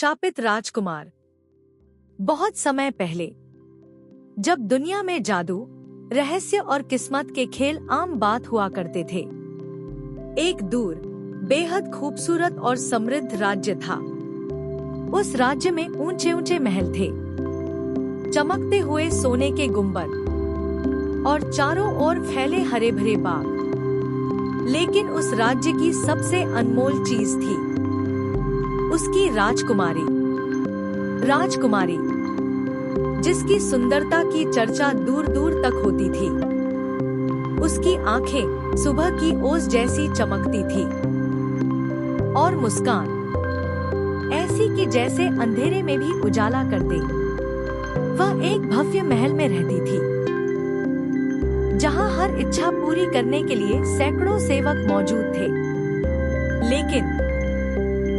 शापित राजकुमार। बहुत समय पहले, जब दुनिया में जादू, रहस्य और किस्मत के खेल आम बात हुआ करते थे, एक दूर बेहद खूबसूरत और समृद्ध राज्य था। उस राज्य में ऊंचे ऊंचे महल थे, चमकते हुए सोने के गुंबद और चारों ओर फैले हरे भरे बाग। लेकिन उस राज्य की सबसे अनमोल चीज थी उसकी राजकुमारी। राजकुमारी जिसकी सुंदरता की चर्चा दूर दूर तक होती थी। उसकी आंखें सुबह की ओस जैसी चमकती थी और मुस्कान ऐसी कि जैसे अंधेरे में भी उजाला कर दे। वह एक भव्य महल में रहती थी, जहां हर इच्छा पूरी करने के लिए सैकड़ों सेवक मौजूद थे। लेकिन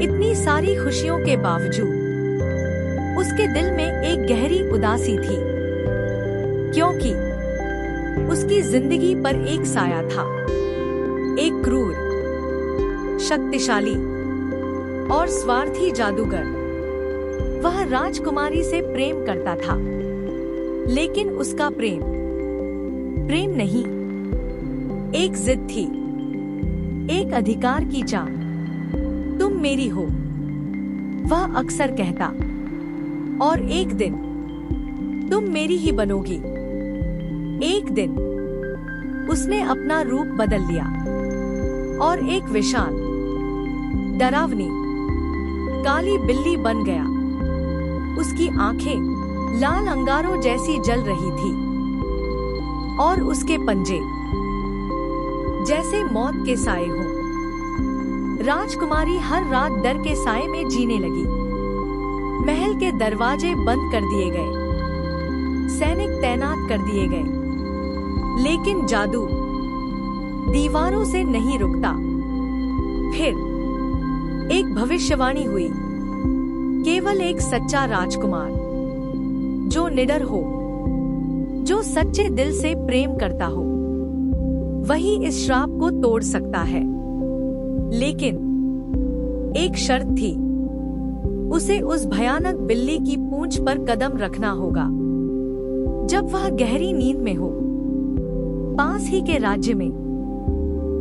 इतनी सारी खुशियों के बावजूद उसके दिल में एक गहरी उदासी थी, क्योंकि उसकी जिंदगी पर एक साया था। एक क्रूर, शक्तिशाली और स्वार्थी जादूगर। वह राजकुमारी से प्रेम करता था, लेकिन उसका प्रेम नहीं, एक जिद थी, एक अधिकार की चाह। तुम मेरी हो, वह अक्सर कहता, और एक दिन तुम मेरी ही बनोगी। एक दिन उसने अपना रूप बदल लिया और एक विशाल, डरावनी काली बिल्ली बन गया। उसकी आंखें लाल अंगारों जैसी जल रही थी और उसके पंजे जैसे मौत के साए हों। राजकुमारी हर रात डर के साए में जीने लगी। महल के दरवाजे बंद कर दिए गए, सैनिक तैनात कर दिए गए, लेकिन जादू दीवारों से नहीं रुकता। फिर एक भविष्यवाणी हुई, केवल एक सच्चा राजकुमार जो निडर हो, जो सच्चे दिल से प्रेम करता हो, वही इस श्राप को तोड़ सकता है। लेकिन एक शर्त थी, उसे उस भयानक बिल्ली की पूंछ पर कदम रखना होगा जब वह गहरी नींद में हो। पास ही के राज्य में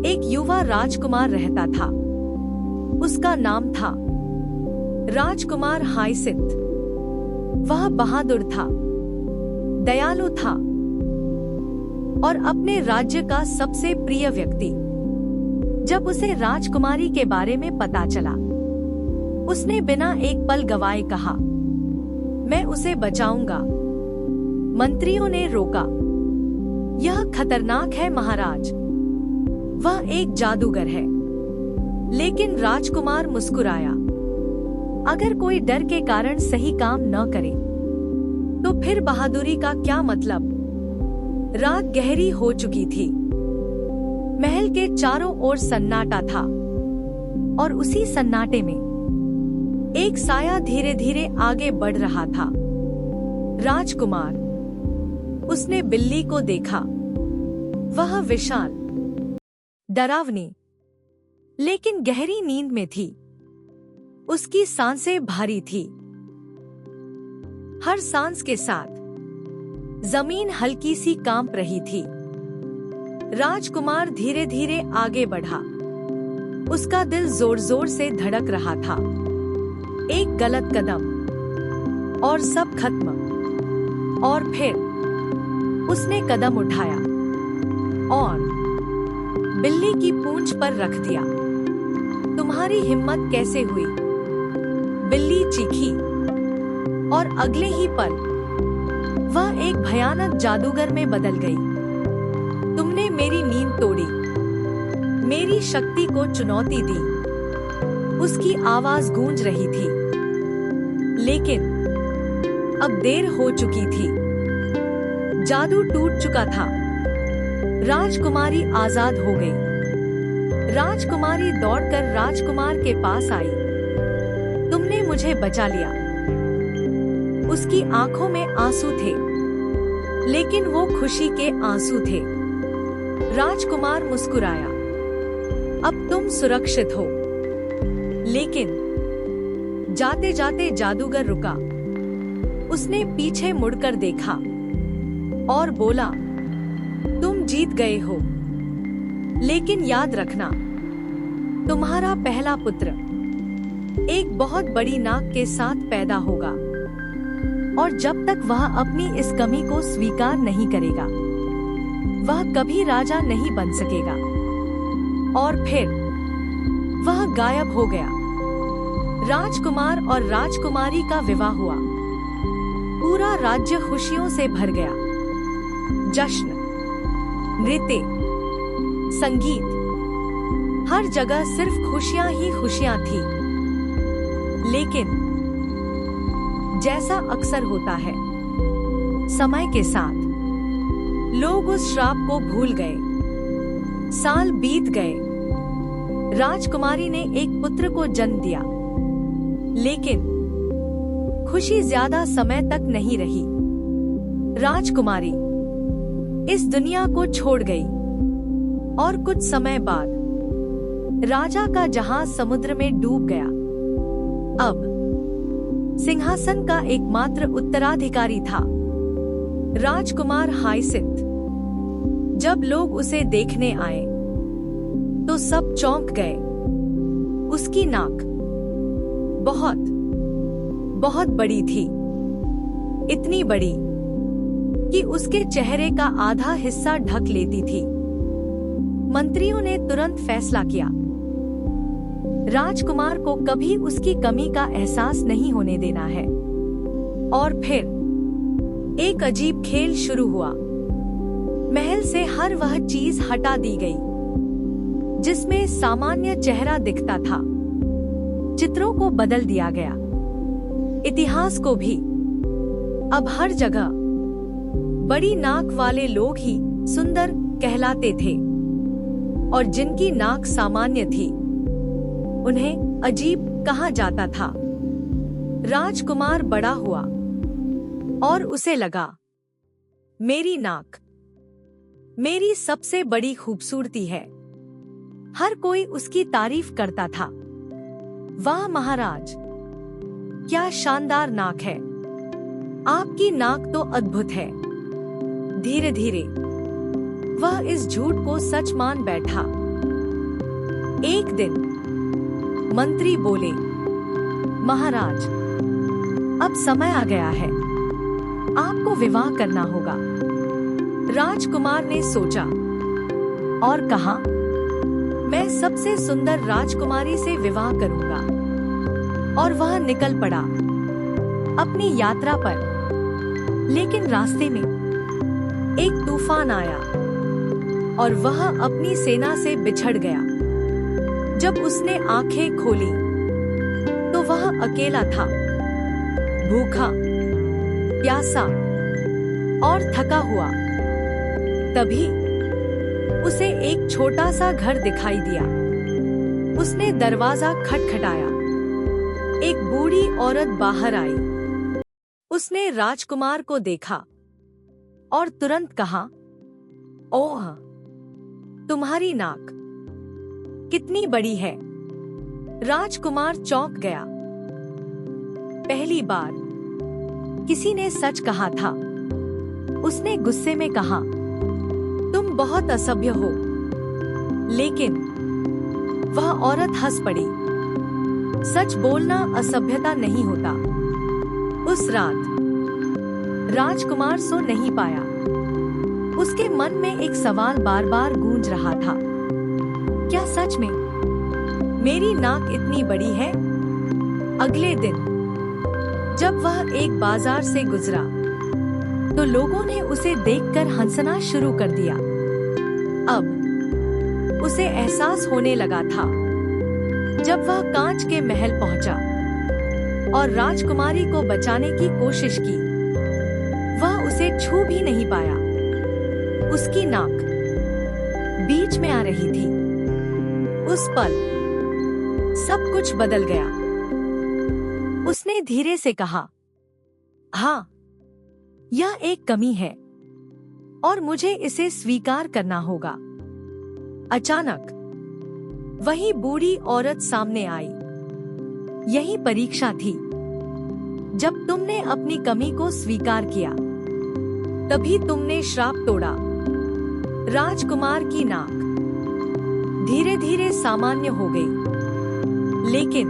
एक युवा राजकुमार रहता था। उसका नाम था राजकुमार हाइसिंथ। वह बहादुर था, दयालु था और अपने राज्य का सबसे प्रिय व्यक्ति। जब उसे राजकुमारी के बारे में पता चला, उसने बिना एक पल गवाए कहा, मैं उसे बचाऊंगा। मंत्रियों ने रोका, यह खतरनाक है महाराज, वह एक जादूगर है। लेकिन राजकुमार मुस्कुराया, अगर कोई डर के कारण सही काम न करे, तो फिर बहादुरी का क्या मतलब। रात गहरी हो चुकी थी, महल के चारों ओर सन्नाटा था और उसी सन्नाटे में एक साया धीरे धीरे आगे बढ़ रहा था। राजकुमार, उसने बिल्ली को देखा। वह विशाल, डरावनी, लेकिन गहरी नींद में थी। उसकी सांसें भारी थी। हर सांस के साथ जमीन हल्की सी कांप रही थी। राजकुमार धीरे धीरे आगे बढ़ा। उसका दिल जोर जोर से धड़क रहा था। एक गलत कदम और सब खत्म। और फिर उसने कदम उठाया और बिल्ली की पूंछ पर रख दिया। तुम्हारी हिम्मत कैसे हुई? बिल्ली चीखी और अगले ही पल वह एक भयानक जादूगर में बदल गई। तुमने मेरी नींद तोड़ी, मेरी शक्ति को चुनौती दी। उसकी आवाज गूंज रही थी, लेकिन अब देर हो चुकी थी। जादू टूट चुका था। राजकुमारी आजाद हो गई। राजकुमारी दौड़कर राजकुमार के पास आई। तुमने मुझे बचा लिया। उसकी आंखों में आंसू थे, लेकिन वो खुशी के आंसू थे। राजकुमार मुस्कुराया, अब तुम सुरक्षित हो। लेकिन जाते जाते जादूगर रुका। उसने पीछे मुड़कर देखा और बोला, तुम जीत गए हो, लेकिन याद रखना, तुम्हारा पहला पुत्र एक बहुत बड़ी नाक के साथ पैदा होगा, और जब तक वह अपनी इस कमी को स्वीकार नहीं करेगा, वह कभी राजा नहीं बन सकेगा। और फिर वह गायब हो गया। राजकुमार और राजकुमारी का विवाह हुआ। पूरा राज्य खुशियों से भर गया। जश्न, नृत्य, संगीत, हर जगह सिर्फ खुशियां ही खुशियां थी। लेकिन जैसा अक्सर होता है, समय के साथ लोग उस श्राप को भूल गए। साल बीत गए। राजकुमारी ने एक पुत्र को जन्म दिया, लेकिन खुशी ज्यादा समय तक नहीं रही। राजकुमारी इस दुनिया को छोड़ गई, और कुछ समय बाद राजा का जहाज समुद्र में डूब गया। अब सिंहासन का एकमात्र उत्तराधिकारी था राजकुमार हाइसिंथ। जब लोग उसे देखने आए तो सब चौंक गए। उसकी नाक बहुत बहुत बड़ी थी, इतनी बड़ी कि उसके चेहरे का आधा हिस्सा ढक लेती थी। मंत्रियों ने तुरंत फैसला किया, राजकुमार को कभी उसकी कमी का एहसास नहीं होने देना है। और फिर एक अजीब खेल शुरू हुआ। महल से हर वह चीज हटा दी गई जिसमें सामान्य चेहरा दिखता था। चित्रों को बदल दिया गया, इतिहास को भी। अब हर जगह बड़ी नाक वाले लोग ही सुंदर कहलाते थे, और जिनकी नाक सामान्य थी उन्हें अजीब कहा जाता था। राजकुमार बड़ा हुआ और उसे लगा, मेरी नाक मेरी सबसे बड़ी खूबसूरती है। हर कोई उसकी तारीफ करता था। वाह महाराज, क्या शानदार नाक है! आपकी नाक तो अद्भुत है। धीरे धीरे वह इस झूठ को सच मान बैठा। एक दिन मंत्री बोले, महाराज, अब समय आ गया है, आपको विवाह करना होगा। राजकुमार ने सोचा और कहा, मैं सबसे सुंदर राजकुमारी से विवाह करूंगा। और वह निकल पड़ा अपनी यात्रा पर। लेकिन रास्ते में एक तूफान आया और वह अपनी सेना से बिछड़ गया। जब उसने आंखें खोली तो वह अकेला था, भूखा, प्यासा और थका हुआ। तभी उसे एक छोटा सा घर दिखाई दिया। उसने दरवाजा खटखटाया। एक बूढ़ी औरत बाहर आई। उसने राजकुमार को देखा और तुरंत कहा, ओह, तुम्हारी नाक कितनी बड़ी है! राजकुमार चौंक गया। पहली बार किसी ने सच कहा था। उसने गुस्से में कहा, तुम बहुत असभ्य हो। लेकिन वह औरत हंस पड़ी। सच बोलना असभ्यता नहीं होता। उस रात राजकुमार सो नहीं पाया। उसके मन में एक सवाल बार बार गूंज रहा था, क्या सच में मेरी नाक इतनी बड़ी है? अगले दिन जब वह एक बाजार से गुजरा तो लोगों ने उसे देखकर हंसना शुरू कर दिया। अब उसे एहसास होने लगा था। जब वह कांच के महल पहुंचा और राजकुमारी को बचाने की कोशिश की, वह उसे छू भी नहीं पाया। उसकी नाक बीच में आ रही थी। उस पल सब कुछ बदल गया। उसने धीरे से कहा, हाँ, यह एक कमी है और मुझे इसे स्वीकार करना होगा। अचानक वही बूढ़ी औरत सामने आई। यही परीक्षा थी। जब तुमने अपनी कमी को स्वीकार किया, तभी तुमने श्राप तोड़ा। राजकुमार की नाक धीरे धीरे सामान्य हो गई, लेकिन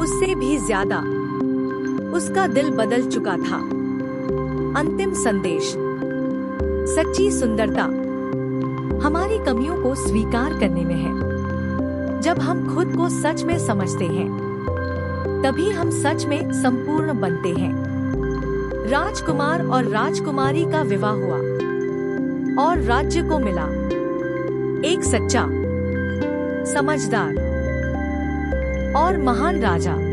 उससे भी ज्यादा उसका दिल बदल चुका था। अंतिम संदेश। सच्ची सुंदरता हमारी कमियों को स्वीकार करने में है। जब हम खुद को सच में समझते हैं, तभी हम सच में संपूर्ण बनते हैं। राजकुमार और राजकुमारी का विवाह हुआ और राज्य को मिला एक सच्चा, समझदार और महान राजा।